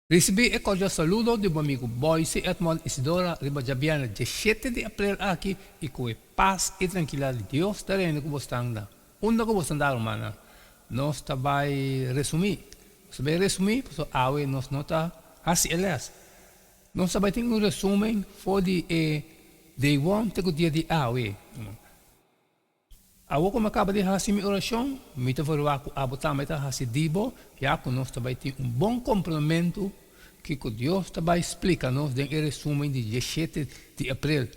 Recibi e cordial saludo de meu amigo Boyce Edmond Isidora Ribajabiana, 17 de abril aqui e com paz e tranquilidade de Deus terreno que você está andando. Onde que você está, hermana? Nós vai resumir. Você vai resumir, porque awe nós nota assim elas. Nós vai ter um resumo for de day one te dia de awe. Awo como acaba de fazer minha oração, me te vou abotar me tá fazer dibo, já que nós vai ter bom complemento que Deus vai explicar nos em resumo de 17 de abril.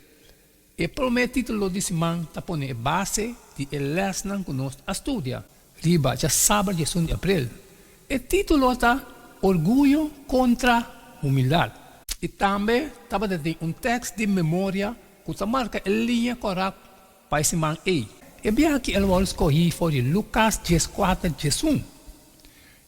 E pelo meu título desse man tá pone base de lesson que nós estudia. Riba já sábado de 1 de abril. O título tá orgulho contra humildade. E também estava de texto de memória que tá marca a linha correta para esse man aí. E bem aqui ele vai escolher for de Lucas 14, 1.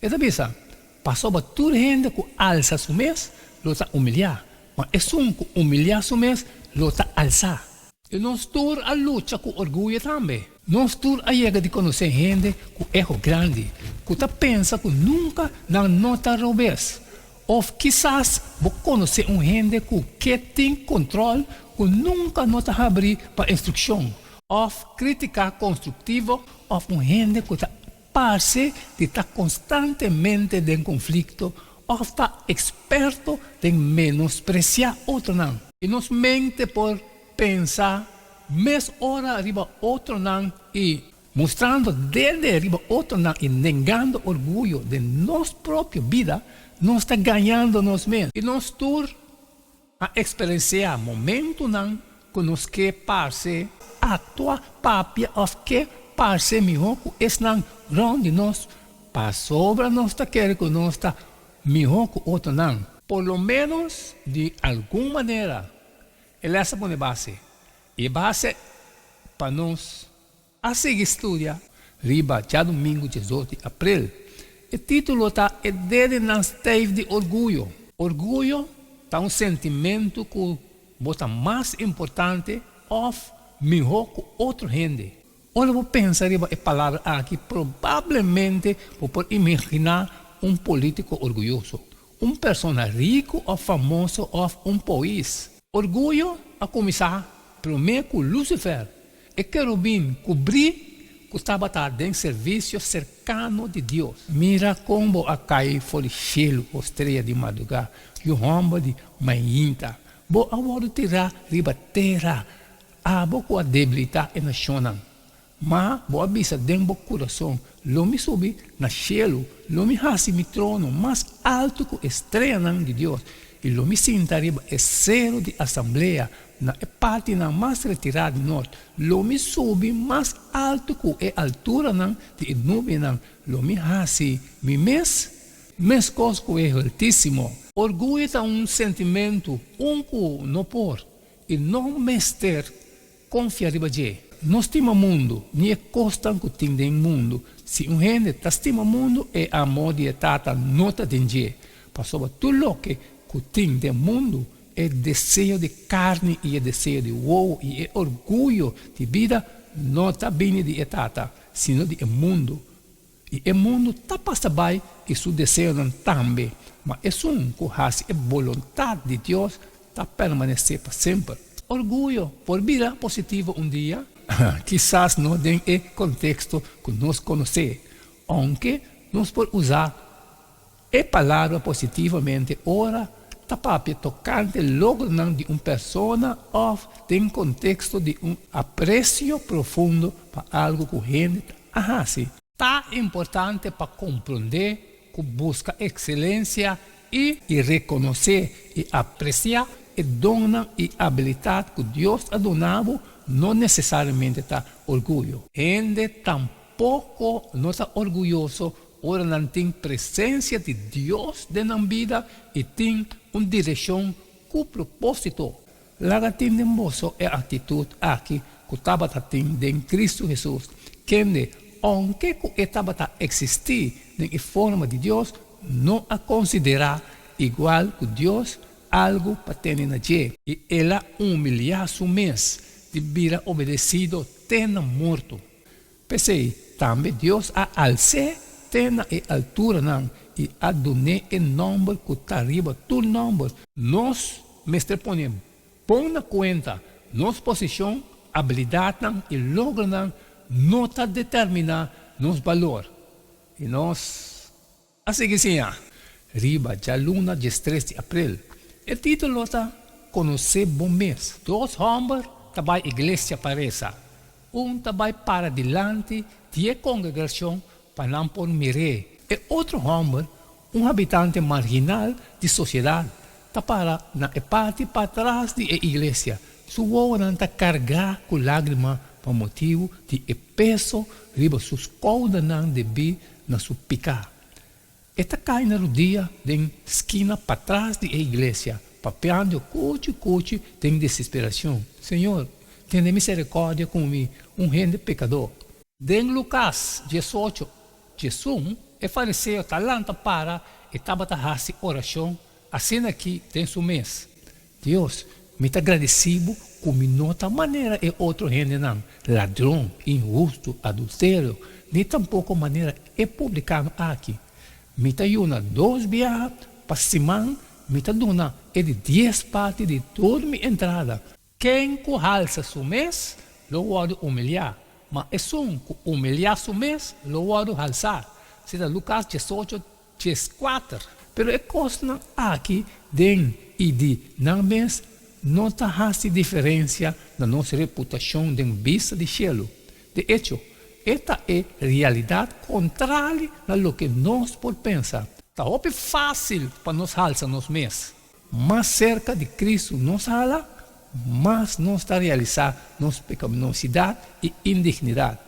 E da bisa, passou para toda gente que alça su mês, lo está humilhar. Mas é um que humilhar su mês, lo está alçar. E nós tur a luta com orgulho também. Nós tur a chega de conhecer gente com erro grande, que tá pensa que nunca não nota robês. Ou quizás vou conhecer gente que tem controle, que nunca nota abrir para instrução. Of crítica construtiva, of gente que está parte de estar constantemente em conflito, of está experto em menospreciar outro não. E nos mente por pensar, mais hora arriba outro não e mostrando desde arriba outro não e negando orgulho de nossa própria vida, nós está ganhando nós mesmos. E nós tur a experienciar momento não que nos que parte atua papia of que parse melhor que esse não de nós para sobre nós está querendo que nós está melhor que outro não. Por lo menos de alguma maneira ele essa põe base e base para nós a seguir estudar riba já domingo 18 de abril. O título está é dele não esteve de orgulho. Orgulho está sentimento que bota mais importante of melhor que outra gente. Olha, vou pensar a palavra aqui, provavelmente vou imaginar político orgulhoso, persona rico ou famoso ou país. Orgulho a começar primeiro com Lucifer, e querubim cobrir que estava em serviço cercano de Deus. Mira como a cair fora cielo, estrela de madrugada, e o rombo de manhã. Vou agora tirar riba terra. Boa a debilidade na chona. Mas boa vista dentro do coração. Lo me subi na cielo. Lo me hasi mi trono mais alto que a estrela de Deus. E lo me sinta riba é cero de assembleia. Na parte na mais retirada do norte. Lo me subi mais alto que a altura de nuvem. Lo me hasi mi mes coisa que é altíssimo. Orgulho é sentimento que não por. E não mester confiar riba de. Nós temos mundo, nem é costa que tem no mundo. Se gente está estima mundo, é amor de tata nota de je. Passou tudo o que tem no mundo é desejo de carne e é desejo de uovo e é orgulho de vida, não está bem de tata, sino de mundo. E o mundo está passando bem e seu desejo não também. Mas é que faz a vontade de Deus está permanecer para sempre. Orgulho por vida positiva dia, quizás não tem o contexto que nós conhecemos, aunque nós podemos usar a palavra positivamente, ora, tapapia tocante logo de uma pessoa ou tem contexto de apreço profundo para algo que a gente faz. Tá importante para compreender que busca excelência e reconhecer e apreciar e dona e habilidade que Deus ha donado, não necessariamente está orgulho. Gente tampouco não está orgulhoso, ora não tem presença de Deus na vida e tem uma direção com propósito. Lá tem de moço é a atitude aqui que estava tendo em Cristo Jesus, que aunque estava a existir em forma de Deus, não a considerar igual que Deus, algo para ter na gente. E ela humilhar su mês, de vir obedecido, tendo morto. Pensei, também Deus a alce, tena e altura não, e adune o número que está arriba, tu número. Nós, mestre, ponemos, põe na conta, nossa posição, habilidade e logro não está determinar nosso valor. E nós, assim que sim, riba, já luna, dia 3 de abril. O título está Conhecer Bom Mês. Dois homens trabalham na igreja paresa. Trabalha para diante de congregação para não por mirar. E outro homem, habitante marginal de sociedade, está para na parte para trás da igreja. Sua hora está carregada com lágrimas por motivo de peso riba seus caudas não deve na sua picar. Está cai na rodia da esquina para trás da igreja, papeando coche tem desesperação. Senhor, tenha misericórdia comigo, gente pecador. Em Lucas 18, Jesus é fariseu talanta para e estava a fazer oração, assim aqui tem seu mês. Deus, me está agradecido como nota maneira e outro gente não, ladrão, injusto, adultério, nem tampouco maneira é publicado aqui. Me está dando 2 viagens para semana, me está dando de 10 partes de toda minha entrada. Quem coalça seu mês, lo pode humilhar. Mas é só que humilhar seu mês, lo pode alçar. Seja Lucas 18, 4. Pero é coisa aqui, de e de não mês, não está fazendo diferença na nossa reputação de vista de cielo. De hecho, esta é a realidade contrária a lo que nós podemos pensar. Está fácil para nós alçar nos mês. Mais cerca de Cristo nos hala, mas não está realizando nossa pecaminosidade e indignidade.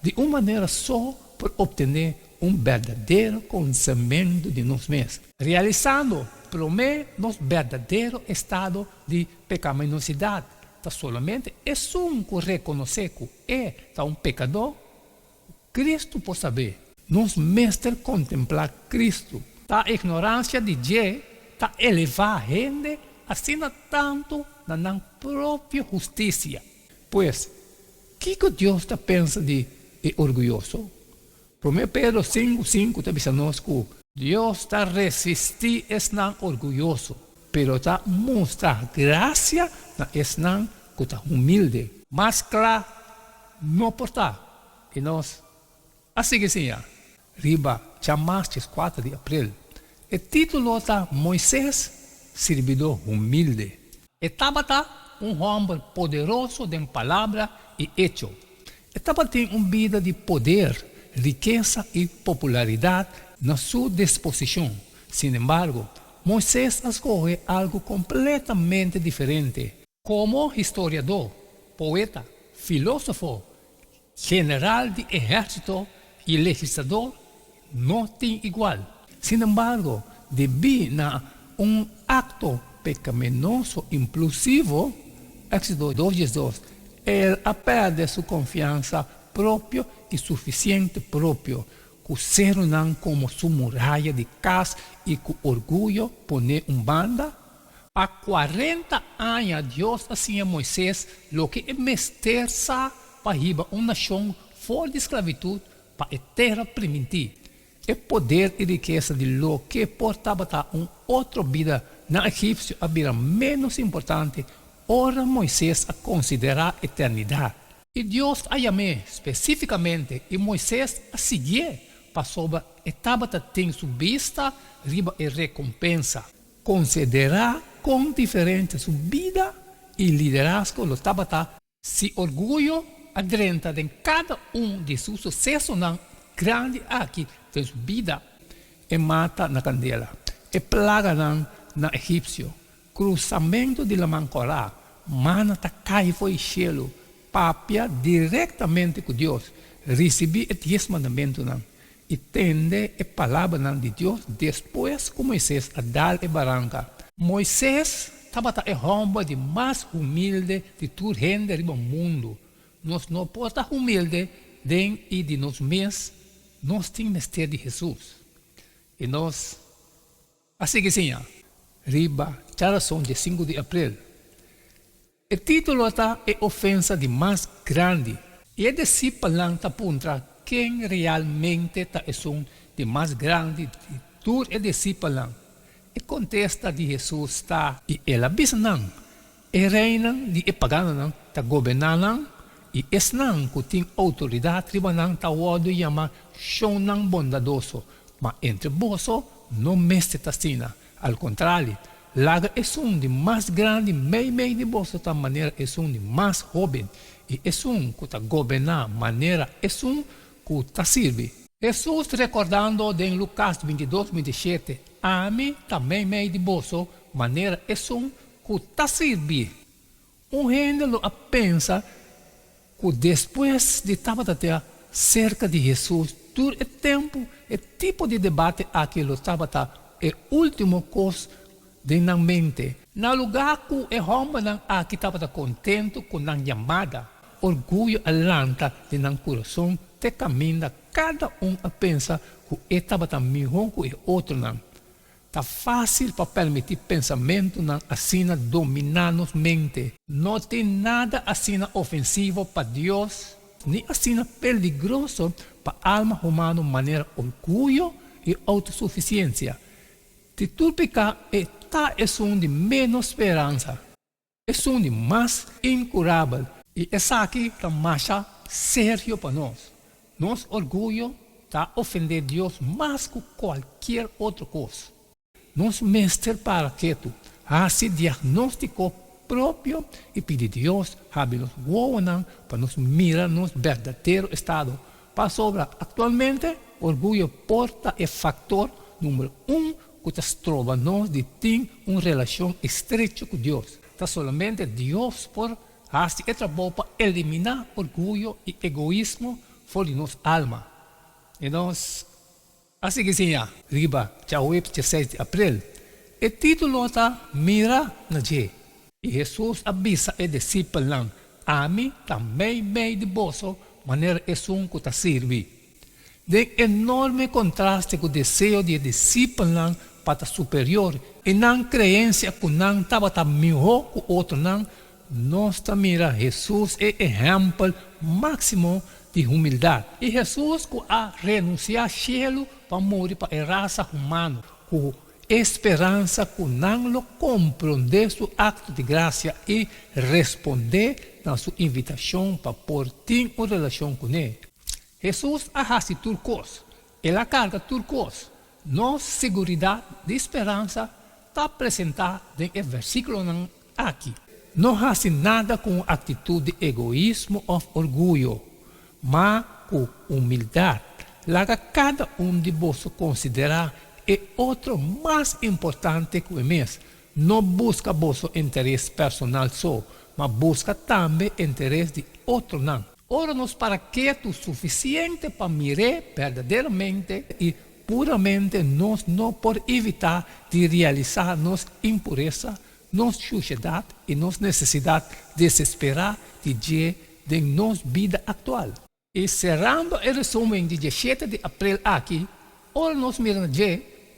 De uma maneira só por obter verdadeiro conhecimento de nós mesmos. Realizando, promete nosso verdadeiro estado de pecaminosidade. Solamente é que reconhecer que é pecador. Cristo pode saber. Nos mestre contemplar Cristo. A ignorância de Deus está elevar a gente acima tanto na própria justiça. Pois, o que Deus está pensando de orgulhoso? 1 Pedro 5:5 está dizendo que Deus está resistindo esse orgulhoso, pero está mostrando graça na esse que está humilde. Mas claro, não porta. E nós, assim que sim, riba, jamais 4 de abril. O título está Moisés, servidor humilde. Estava homem poderoso de palavra e hecho. Estava tem uma vida de poder, riqueza e popularidade na sua disposição. Sin embargo, Moisés escolhe algo completamente diferente. Como historiador, poeta, filósofo, general de exército e legislador, não tem igual. Sin embargo, devido a acto pecaminoso impulsivo, Éxodo 2:2, ele perde sua confiança própria e suficiente próprio, que serão como sua muralha de casa e com orgulho põe banda. Há 40 anos, Deus assim a Moisés, lo que é mesterça para uma nação fora de esclavitud para a terra primitiva. O poder e riqueza de lo que portava outra vida na Egipto era menos importante. Ora Moisés a considerar a eternidade. E Deus a chamou especificamente e Moisés a seguir para sobre etapa tem sua vista riba e recompensa. Considerar com diferente sua vida e liderazgo lo tabata se orgulho adrenta de cada de seus sucessos na grande aqui de sua vida e mata na candela e plaga na egípcio cruzamento de la mancorá mana ta cai foi cielo papia diretamente com Deus recebi o 10 mandamentos e tende a palavra de Deus depois que Moisés a dar a barranca. Moisés estava o homem de mais humilde de toda gente do mundo. Nós não podemos estar humilde e de nós mesmos, nós temos mistério de Jesus. E nós, assim que sim, riba, oração de 5 de abril. O título está é ofensa de mais grande. E é desse palavra aponta quem realmente está de mais grande de tu é discípulo lang. E contesta de Jesus está, e ela bisa nang, e reina de e pagano nang, ta governar nang, e es nang kuting autoridade riba nang tawado yama siyon nang bondadoso, ma entre boso no meste tasina. Al contrario, laga es un de más grande, mei de boso ta manera es un de más joven, e es un que ta gobernar manera es un que ta sirve. Jesus recordando de Lucas 22:27, a mim também meio de bolso, maneira é que está servir. Gênero pensa que depois de estar cerca de Jesus, todo o tempo, o tipo de debate aquilo estava é último coisa de na mente. Na lugar que o homem aqui estava contente com a chamada, orgulho alanta de na coração, te caminha cada a pensa que estava melhor que o outro não. Tá fácil para permitir pensamento não assim dominar nos mente. Não tem nada assim ofensivo para Deus, nem assim perigoso para a alma humana maneira orgulho e autossuficiência. De tudo pecar é um de menos esperança, é um de mais incurável. E essa aqui é mais sério para nós. Nosso orgulho está ofendendo Deus mais que qualquer outra coisa. Nosso mestre para quieto, se diagnóstico próprio e pedir a Deus nos guardar para nos mirar nosso verdadeiro estado. Para sobra, atualmente, orgulho porta é fator número 1 que nos trova nós de ter uma relação estreita com Deus. Está somente Deus por esse trabalho para eliminar orgulho e egoísmo fora de nossa alma. E nós, assim que sim, riba, dia 16 de abril, o título está Mira na G. E Jesus avisa e discípulo lang, a mim também meio de bolso, maneira é que está servir. De enorme contraste com o desejo de discípulo lang para superior, e não crença que não estava melhor que o outro não, nós mira Jesus é exemplo máximo de humildade. E Jesus que a renunciar ao cielo para morrer para a raça humana, com esperança que não lo compreender seu acto de graça e responder na sua invitação para por ter uma relação com ele. Jesus arrasta turcos, ela carga turcos. Nossa segurança de esperança está apresentada no versículo aqui. Não faz nada com atitude de egoísmo ou orgulho, mas com humildade. Laga cada de vós considerar o outro mais importante que o mesmo. Não busca vosso interesse personal só, mas busca também interesse de outro não. Ora nos para quieto suficiente para mirar verdadeiramente e puramente nós não por evitar de realizar nossa impureza, nossa suciedade e nossa necessidade desesperada de nossa vida atual. E cerrando o resumo de 17 de abril aqui, ora nós miramos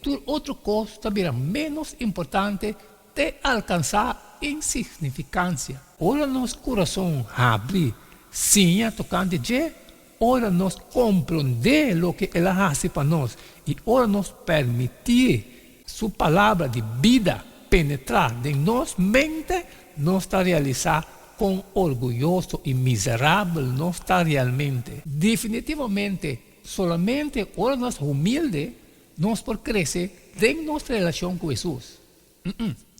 tudo outra coisa também menos importante de alcançar insignificância. Ora nosso coração abre, sim, tocando ora nós compreender o que ela faz para nós e ora nós permitir sua palavra de vida penetrar em nossa mente, nós está realizar com orgulhoso e miserável, não está realmente. Definitivamente, solamente ora nós humilde, nós por crescer em nossa relação com Jesus.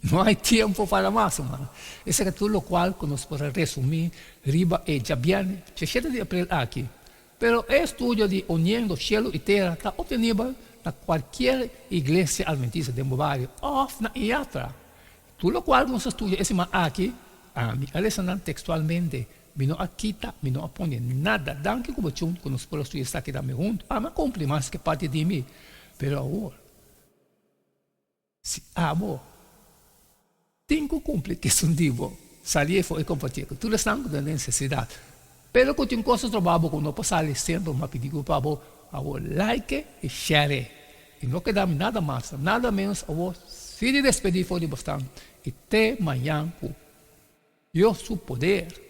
Não há tempo para mais, mano. Esse é tudo o qual que nós podemos resumir, riba e jabiane, 17 de abril aqui. Pero o estudo de uniendo cielo e terra está obtenido na qualquer igreja adventista de Mobile ou na IATRA. Tudo o qual nós estudamos esse aqui, Alessandro textualmente, não aquita, não aponta nada, danke como chum, que nós podemos estudar aqui também junto, mas cumpre mais que parte de mim. Pero agora, se amo, tenho que cumprir que são divo, salir e foi compartilhar, tudo está da necessidade. Pero que tem coisas trabalho que não posso sair sempre, mas pedir para você like e share. E não queda nada mais, nada menos a você se despedir for de bastante. E até amanhã, Deus, seu poder.